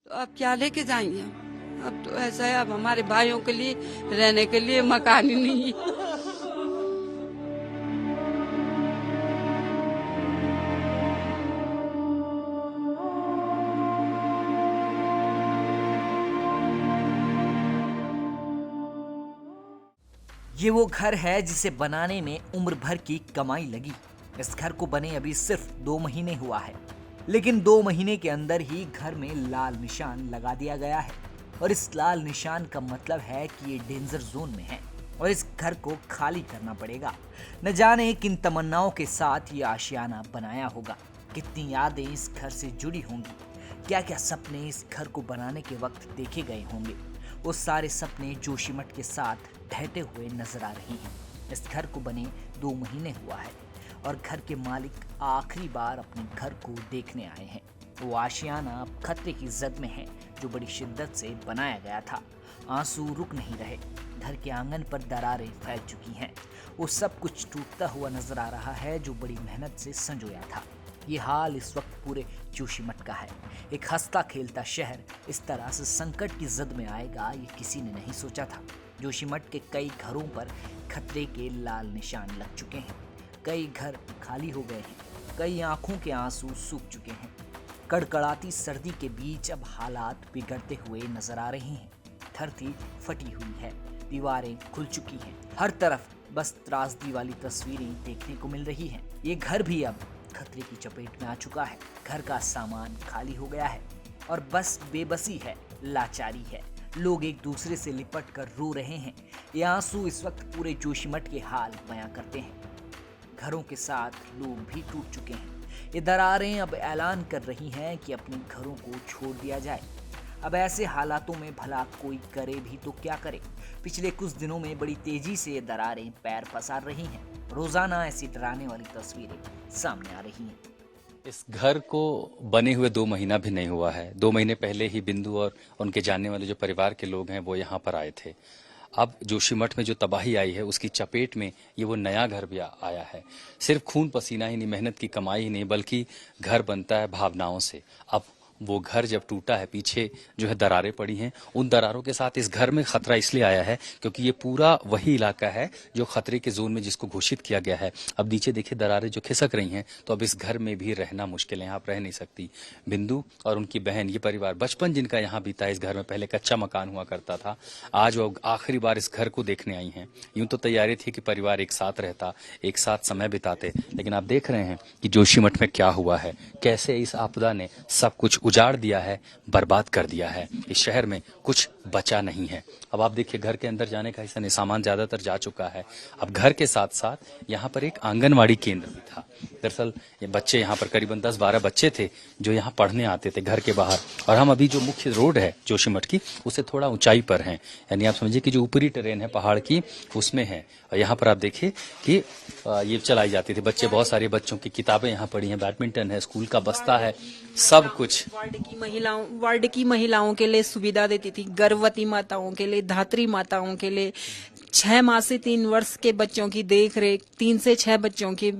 तो अब क्या लेके जाएंगे हम? अब तो ऐसा है, अब हमारे भाइयों के लिए रहने के लिए मकान ही नहीं है। ये वो घर है जिसे बनाने में उम्र भर की कमाई लगी। इस घर को बने अभी सिर्फ 2 महीने हुआ है, लेकिन 2 महीने के अंदर ही घर में लाल निशान लगा दिया गया है। और इस लाल निशान का मतलब है कि ये डेंजर जोन में है और इस घर को खाली करना पड़ेगा। न जाने किन तमन्नाओं के साथ ये आशियाना बनाया होगा, कितनी यादें इस घर से जुड़ी होंगी, क्या क्या सपने इस घर को बनाने के वक्त देखे गए होंगे। वो सारे सपने जोशीमठ के साथ ढहते हुए नजर आ रही हैं। इस घर को बने 2 महीने हुआ है और घर के मालिक आखिरी बार अपने घर को देखने आए हैं। वो आशियाना अब खतरे की जद में है जो बड़ी शिद्दत से बनाया गया था। आंसू रुक नहीं रहे, घर के आंगन पर दरारें फैल चुकी हैं। वो सब कुछ टूटता हुआ नजर आ रहा है जो बड़ी मेहनत से संजोया था। ये हाल इस वक्त पूरे जोशीमठ का है। एक हंसता खेलता शहर इस तरह से संकट की जद में आएगा ये किसी ने नहीं सोचा था। जोशीमठ के कई घरों पर खतरे के लाल निशान लग चुके हैं। कई घर खाली हो गए हैं, कई आंखों के आंसू सूख चुके हैं। कड़कड़ाती सर्दी के बीच अब हालात बिगड़ते हुए नजर आ रहे हैं। धरती फटी हुई है, दीवारें खुल चुकी हैं, हर तरफ बस त्रासदी वाली तस्वीरें देखने को मिल रही हैं। ये घर भी अब खतरे की चपेट में आ चुका है। घर का सामान खाली हो गया है और बस बेबसी है, लाचारी है। लोग एक दूसरे से लिपट कर रो रहे हैं। ये आंसू इस वक्त पूरे जोशीमठ के हाल बयां करते हैं। घरों के साथ लोग भी टूट चुके हैं। ये दरारें अब ऐलान कर रही हैं कि अपने घरों को छोड़ दिया जाए। अब ऐसे हालातों में भला कोई करे भी तो क्या करे। पिछले कुछ दिनों में बड़ी तेजी से ये दरारें पैर पसार रही हैं। रोजाना ऐसी डराने वाली तस्वीरें सामने आ रही हैं। इस घर को बने हुए 2 महीना भी नहीं हुआ है। 2 महीने पहले ही बिंदु और उनके जानने वाले जो परिवार के लोग हैं वो यहाँ पर आए थे। अब जोशीमठ में जो तबाही आई है उसकी चपेट में ये वो नया घर भी आया है। सिर्फ खून पसीना ही नहीं, मेहनत की कमाई ही नहीं, बल्कि घर बनता है भावनाओं से। अब वो घर जब टूटा है, पीछे जो है दरारें पड़ी हैं, उन दरारों के साथ इस घर में खतरा इसलिए आया है क्योंकि ये पूरा वही इलाका है जो खतरे के जोन में जिसको घोषित किया गया है। अब नीचे देखिए दरारें जो खिसक रही हैं, तो अब इस घर में भी रहना मुश्किल है। यहाँ आप रह नहीं सकती। बिंदु और उनकी बहन, ये परिवार बचपन जिनका यहाँ बीता, इस घर में पहले कच्चा मकान हुआ करता था, आज वो आखिरी बार इस घर को देखने आई हैं। यूं तो तैयारी थी कि परिवार एक साथ रहता, एक साथ समय बिताते, लेकिन आप देख रहे हैं कि जोशीमठ में क्या हुआ है, कैसे इस आपदा ने सब कुछ उजाड़ दिया है, बर्बाद कर दिया है। इस शहर में कुछ बचा नहीं है। अब आप देखिए घर के अंदर जाने का हिस्सा नहीं, सामान ज्यादातर जा चुका है। अब घर के साथ साथ यहाँ पर एक आंगनवाड़ी केंद्र भी था। दरअसल ये बच्चे यहाँ पर करीबन 10-12 बच्चे थे जो यहाँ पढ़ने आते थे घर के बाहर। और हम अभी जो मुख्य रोड है जोशीमठ की, उससे थोड़ा ऊंचाई पर हैं, यानी आप समझिए कि जो ऊपरी टेरेन है पहाड़ की उसमें है। और यहाँ पर आप देखिए कि ये चलाई जाती थी। बच्चे, बहुत सारे बच्चों की किताबें यहाँ पड़ी हैं, बैडमिंटन है, स्कूल का बस्ता है, सब कुछ। वार्ड की महिलाओं के लिए सुविधा देती थी, गर्भवती माताओं के लिए, धात्री माताओं के लिए, 6 माह से 3 वर्ष के बच्चों की देख रेख, 3 से 6 बच्चों की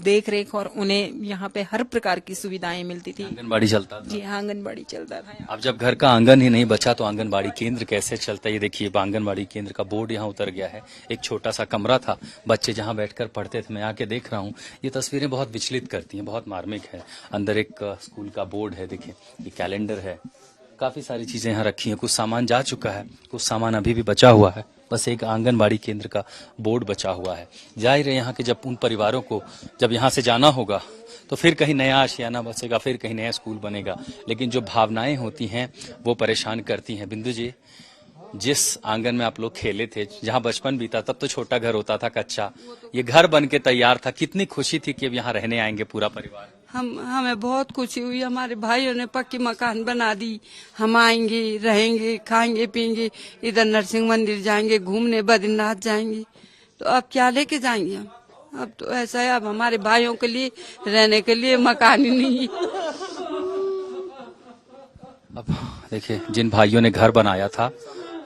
देख रेख, और उन्हें यहाँ पे हर प्रकार की सुविधाएं मिलती थी। आंगनबाड़ी चलता था। जी हाँ, आंगनबाड़ी चलता था। अब जब घर का आंगन ही नहीं बचा तो आंगनबाड़ी केंद्र कैसे चलता है। ये देखिए आंगनबाड़ी केंद्र का बोर्ड यहाँ उतर गया है। एक छोटा सा कमरा था, बच्चे जहाँ बैठकर पढ़ते थे, मैं आके देख रहा हूँ। ये तस्वीरें बहुत विचलित करती हैं, बहुत मार्मिक है। अंदर एक स्कूल का बोर्ड है, देखिए ये कैलेंडर है, काफी सारी चीजें यहाँ रखी हैं। कुछ सामान जा चुका है, कुछ सामान अभी भी बचा हुआ है। बस एक आंगनबाड़ी केंद्र का बोर्ड बचा हुआ है। जाहिर है यहाँ के जब उन परिवारों को जब यहाँ से जाना होगा तो फिर कहीं नया आशियाना बसेगा, फिर कहीं नया स्कूल बनेगा, लेकिन जो भावनाएं होती हैं वो परेशान करती हैं। बिंदु जी, जिस आंगन में आप लोग खेले थे, जहाँ बचपन बीता, तब तो छोटा घर होता था, कच्चा, ये घर बन के तैयार था, कितनी खुशी थी कि अब यहाँ रहने आएंगे पूरा परिवार। हमें बहुत खुशी हुई। हमारे भाइयों ने पक्की मकान बना दी। हम आएंगे, रहेंगे, खाएंगे, पिएंगे, इधर नरसिंह मंदिर जाएंगे, घूमने बद्रीनाथ जाएंगे। तो अब क्या लेके जाएंगे हम? अब तो ऐसा है, अब हमारे भाइयों के लिए रहने के लिए मकान ही नहीं है। अब देखिए जिन भाइयों ने घर बनाया था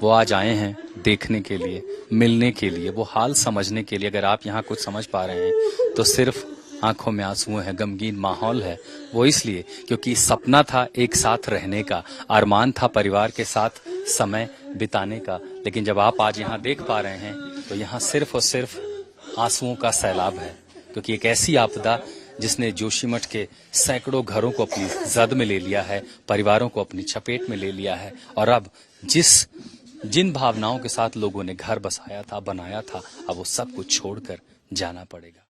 वो आज आए हैं देखने के लिए, मिलने के लिए, वो हाल समझने के लिए। अगर आप यहाँ कुछ समझ पा रहे हैं तो सिर्फ आंखों में आंसू हैं, गमगीन माहौल है, वो इसलिए क्योंकि सपना था एक साथ रहने का, अरमान था परिवार के साथ समय बिताने का। लेकिन जब आप आज यहाँ देख पा रहे हैं तो यहाँ सिर्फ और सिर्फ आंसुओं का सैलाब है, क्योंकि एक ऐसी आपदा जिसने जोशीमठ के सैकड़ों घरों को अपनी जद में ले लिया है, परिवारों को अपनी चपेट में ले लिया है, और अब जिन भावनाओं के साथ लोगों ने घर बसाया था, बनाया था, अब वो सब कुछ छोड़कर जाना पड़ेगा।